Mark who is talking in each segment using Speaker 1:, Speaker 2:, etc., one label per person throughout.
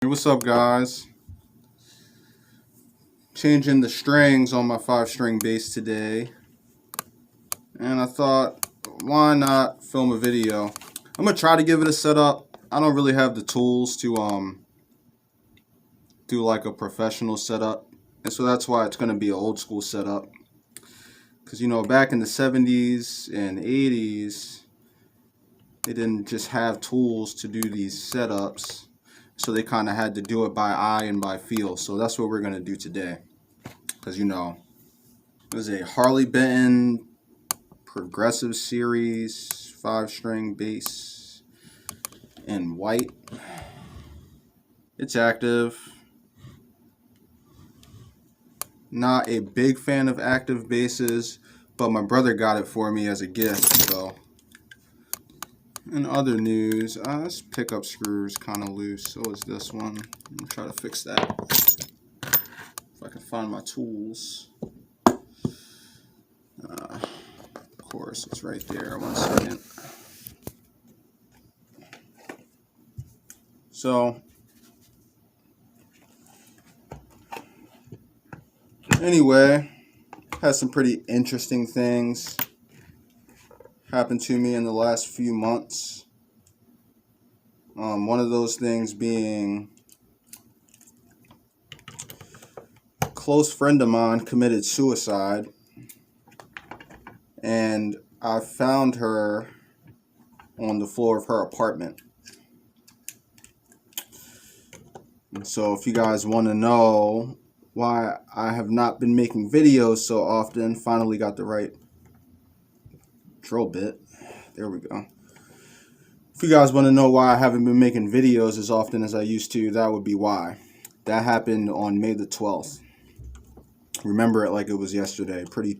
Speaker 1: What's up, guys? Changing the strings on my 5-string bass today, and I thought, why not film a video? I'm gonna try to give it a setup. I don't really have the tools to do like a professional setup, and so that's why it's gonna be an old school setup. Because back in the 70s and 80s, they didn't just have tools to do these setups, so they kind of had to do it by eye and by feel. So that's what we're gonna do today. Because it was a Harley Benton progressive series 5-string bass in white. It's active. Not a big fan of active basses, but my brother got it for me as a gift. So, in other news, this pickup screw is kind of loose. So is this one. I'm gonna try to fix that if I can find my tools. Of course, it's right there. 1 second. So, anyway, had some pretty interesting things happen to me in the last few months. One of those things being a close friend of mine committed suicide, and I found her on the floor of her apartment. And so if you guys want to know why I have not been making videos so often, finally got the right drill bit. There we go. If you guys want to know why I haven't been making videos as often as I used to, that would be why. That happened on May the 12th. Remember it like it was yesterday. Pretty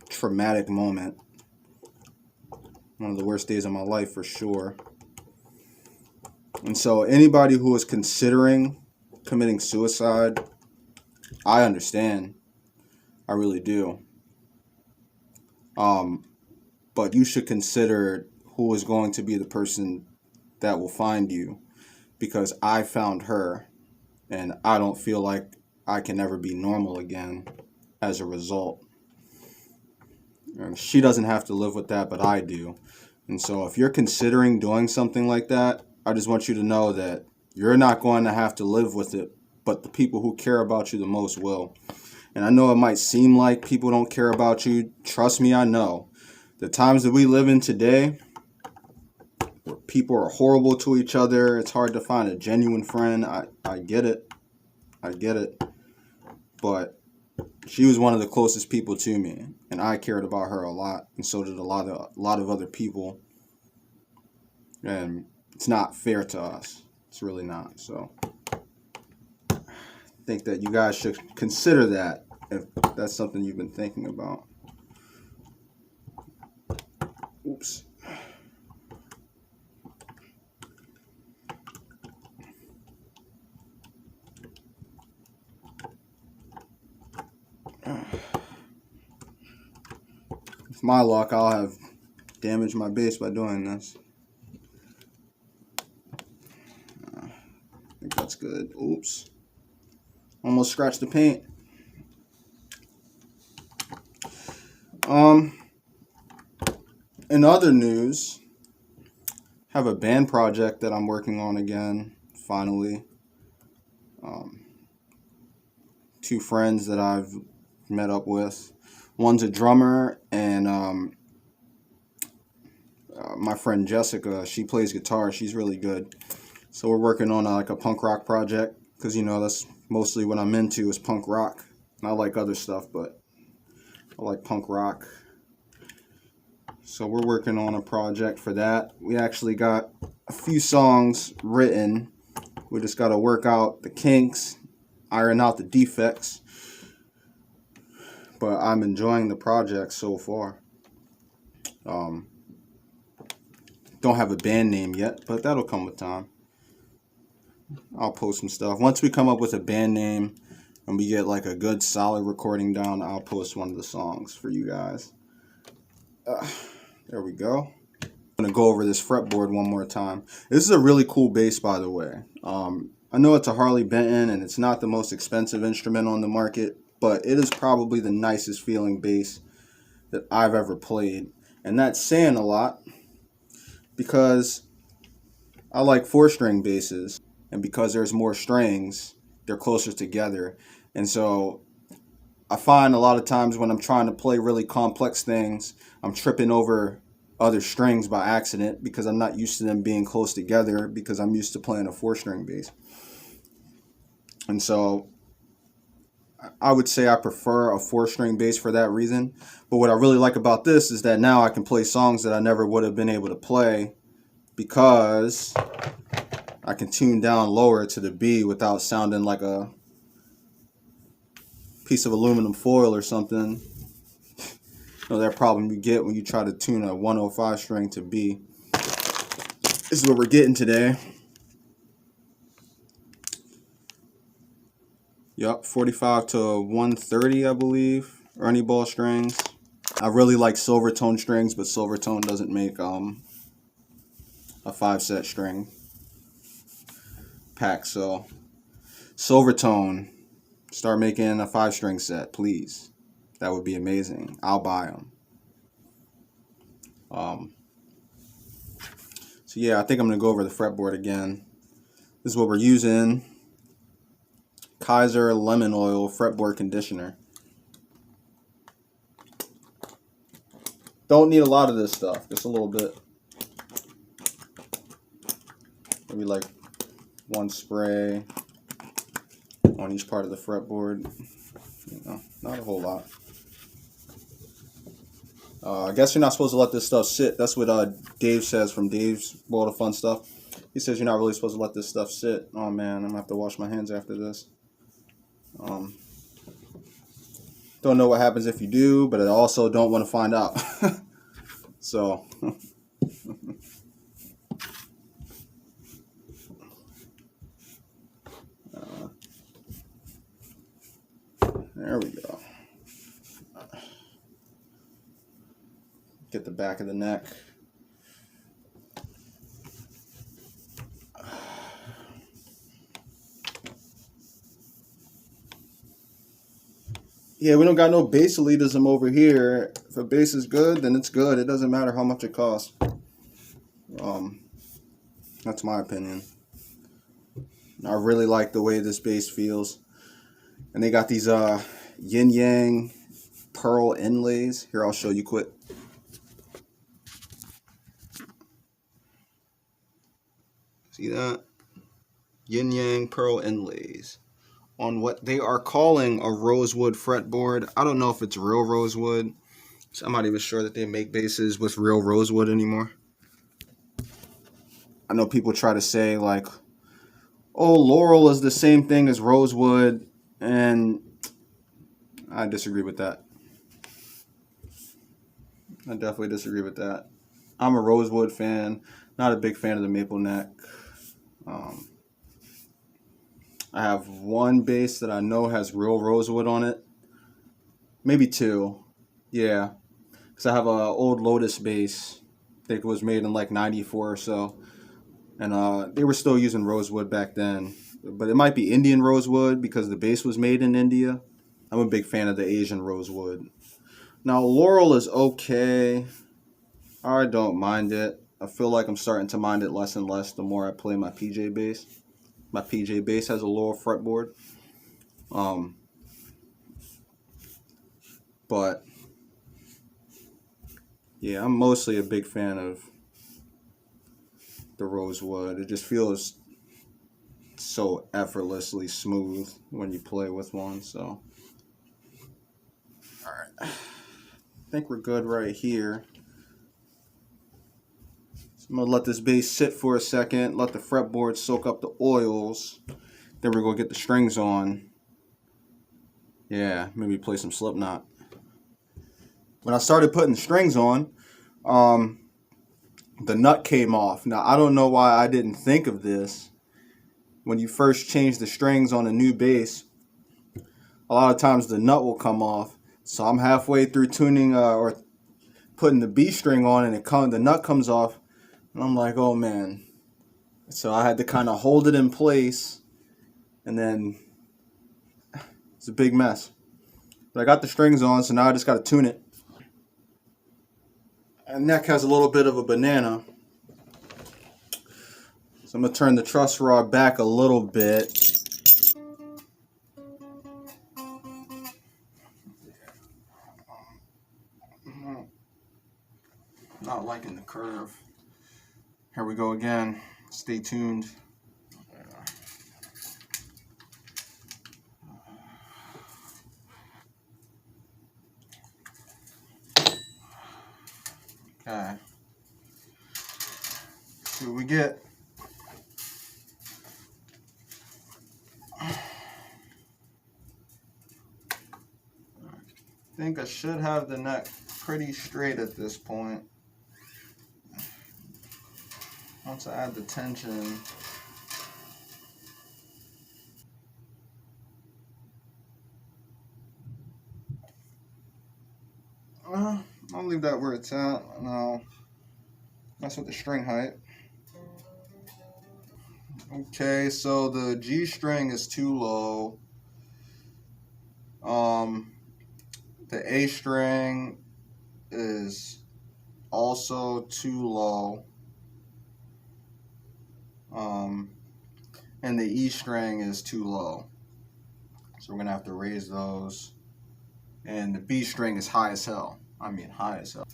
Speaker 1: traumatic moment. One of the worst days of my life for sure. And so anybody who is considering committing suicide, I understand. I really do. But you should consider who is going to be the person that will find you, because I found her, and I don't feel like I can ever be normal again as a result. And she doesn't have to live with that, but I do. And so if you're considering doing something like that, I just want you to know that you're not going to have to live with it, but the people who care about you the most will. And I know it might seem like people don't care about you. Trust me, I know. The times that we live in today, where people are horrible to each other, it's hard to find a genuine friend. I get it. I get it. But she was one of the closest people to me, and I cared about her a lot, and so did a lot of other people. And it's not fair to us. It's really not. So I think that you guys should consider that if that's something you've been thinking about. Oops. With my luck, I'll have damaged my bass by doing this. I think that's good. Oops. Almost scratched the paint. In other news, I have a band project that I'm working on again, finally. 2 friends that I've met up with. One's a drummer, and my friend Jessica, she plays guitar. She's really good. So we're working on like a punk rock project, because that's mostly what I'm into is punk rock. And I like other stuff, but I like punk rock. So we're working on a project for that. We actually got a few songs written. We just got to work out the kinks, iron out the defects. But I'm enjoying the project so far. Don't have a band name yet, but that'll come with time. I'll post some stuff. Once we come up with a band name and we get like a good solid recording down, I'll post one of the songs for you guys. There we go. I'm going to go over this fretboard one more time. This is a really cool bass, by the way. I know it's a Harley Benton and it's not the most expensive instrument on the market, but it is probably the nicest feeling bass that I've ever played. And that's saying a lot because I like 4-string basses, and because there's more strings, they're closer together. And so I find a lot of times when I'm trying to play really complex things, I'm tripping over other strings by accident because I'm not used to them being close together because I'm used to playing a 4-string bass. And so I would say I prefer a 4-string bass for that reason. But what I really like about this is that now I can play songs that I never would have been able to play because I can tune down lower to the B without sounding like a piece of aluminum foil or something. You know, that problem you get when you try to tune a 105 string to B. This is what we're getting today. Yup, 45 to 130, I believe. Ernie ball strings. I really like Silvertone strings, but Silvertone doesn't make a 5-set string pack. So Silvertone, start making a 5-string set, please. That would be amazing. I'll buy them. So yeah, I think I'm gonna go over the fretboard again. This is what we're using. Kaiser Lemon Oil fretboard conditioner. Don't need a lot of this stuff, just a little bit. Maybe like one spray on each part of the fretboard. You know, not a whole lot. I guess you're not supposed to let this stuff sit. That's what Dave says from Dave's World of Fun Stuff. He says you're not really supposed to let this stuff sit. Oh man, I'm gonna have to wash my hands after this. Don't know what happens if you do, but I also don't want to find out. So there we go. Get the back of the neck. Yeah, we don't got no bass elitism over here. If a bass is good, then it's good. It doesn't matter how much it costs. That's my opinion. I really like the way this bass feels. And they got these yin yang pearl inlays. Here, I'll show you quick. See that? Yin yang pearl inlays on what they are calling a rosewood fretboard. I don't know if it's real rosewood. So I'm not even sure that they make basses with real rosewood anymore. I know people try to say like, oh, laurel is the same thing as rosewood, and I disagree with that. I definitely disagree with that. I'm a rosewood fan, not a big fan of the maple neck. I have one bass that I know has real rosewood on it. Maybe two. Yeah. Because I have an old Lotus bass. I think it was made in like 94 or so. And they were still using rosewood back then. But it might be Indian rosewood because the bass was made in India. I'm a big fan of the Asian rosewood. Now, laurel is okay. I don't mind it. I feel like I'm starting to mind it less and less the more I play my PJ bass. My PJ bass has a laurel fretboard. But yeah, I'm mostly a big fan of the rosewood. It just feels so effortlessly smooth when you play with one. So, all right, I think we're good right here. I'm going to let this bass sit for a second, let the fretboard soak up the oils. Then we're going to get the strings on. Yeah, maybe play some Slipknot. When I started putting the strings on, the nut came off. Now, I don't know why I didn't think of this. When you first change the strings on a new bass, a lot of times the nut will come off. So I'm halfway through tuning or putting the B string on, and the nut comes off. And I'm like, oh man. So I had to kind of hold it in place and then it's a big mess. But I got the strings on, so now I just got to tune it. And neck has a little bit of a banana. So I'm going to turn the truss rod back a little bit. Not liking the curve. Here we go again. Stay tuned. Okay. See what we get. I think I should have the neck pretty straight at this point. Once I add the tension. I'll leave that where it's at, and I'll mess with the string height. Okay, so the G string is too low. The A string is also too low. And the E string is too low. So we're gonna have to raise those. And the B string is high as hell. I mean, high as hell.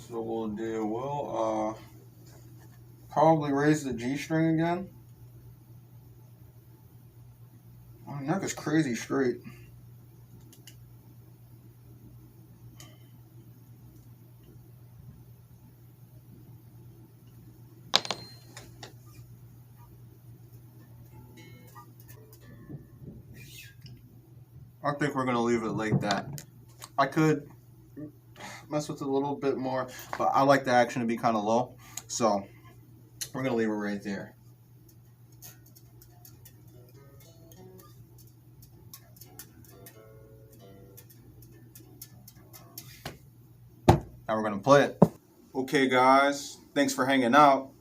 Speaker 1: So we'll do, we'll probably raise the G string again. My neck is crazy straight. I think we're gonna leave it like that. I could mess with it a little bit more, but I like the action to be kind of low, so we're gonna leave it right there. Now we're gonna play it. Okay guys, thanks for hanging out.